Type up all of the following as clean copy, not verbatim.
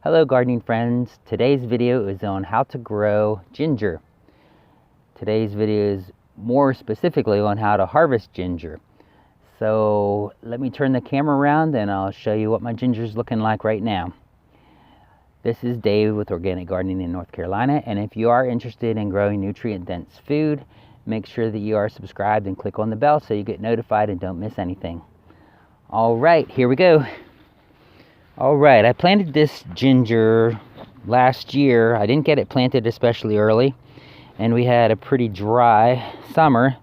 Hello gardening friends, today's video is on how to grow ginger. Today's video is more specifically on how to harvest ginger. So let me turn the camera around and I'll show you what my ginger is looking like right now. This is Dave with Organic Gardening in North Carolina, and if you are interested in growing nutrient-dense food, make sure that you are subscribed and click on the bell so you get notified and don't miss anything. Alright, here we go. Alright, I planted this ginger last year. I didn't get it planted especially early, and we had a pretty dry summer,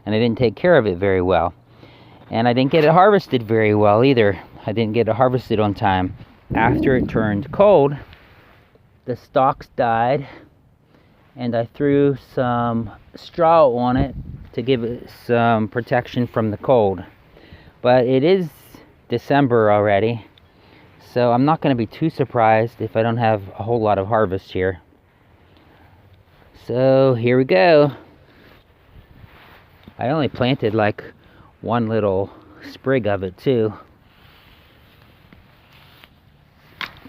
and I didn't take care of it very well. And I didn't get it harvested very well either. I didn't get it harvested on time. After it turned cold, the stalks died, and I threw some straw on it to give it some protection from the cold. But it is December already, so I'm not going to be too surprised if I don't have a whole lot of harvest here. So here we go. I only planted like one little sprig of it too.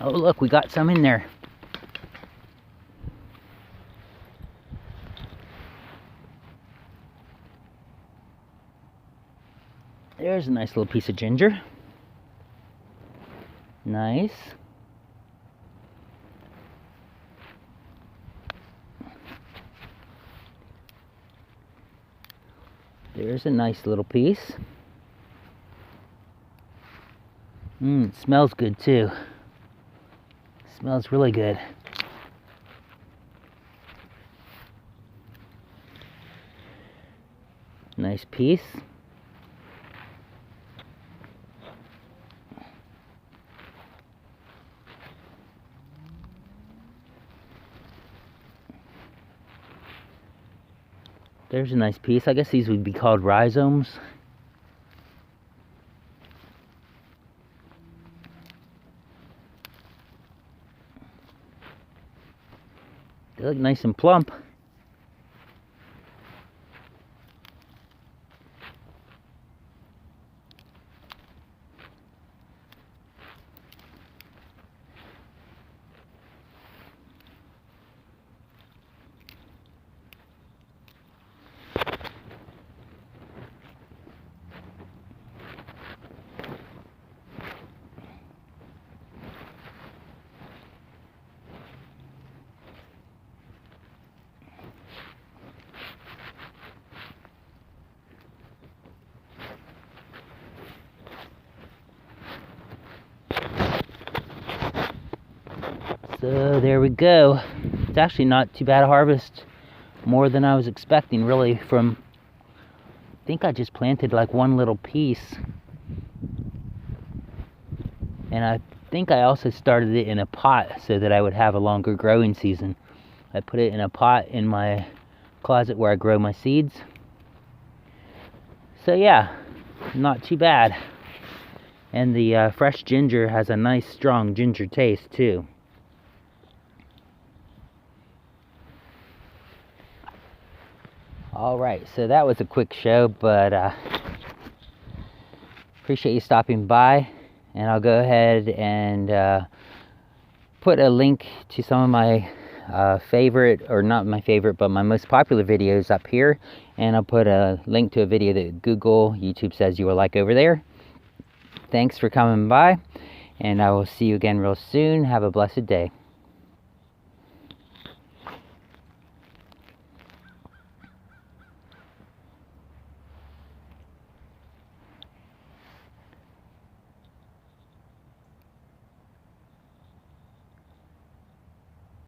Oh look, we got some in there. There's a nice little piece of ginger. Nice. There's a nice little piece. It smells good too. Smells really good. Nice piece. There's a nice piece. I guess these would be called rhizomes. They look nice and plump. So there we go. It's actually not too bad a harvest. More than I was expecting, really, from, I think I just planted like one little piece. And I think I also started it in a pot so that I would have a longer growing season. I put it in a pot in my closet where I grow my seeds. So yeah, not too bad. And the fresh ginger has a nice strong ginger taste too. Alright, so that was a quick show, but appreciate you stopping by, and I'll go ahead and put a link to some of my favorite, or not my favorite, but my most popular videos up here, and I'll put a link to a video that YouTube says you will like over there. Thanks for coming by, and I will see you again real soon. Have a blessed day.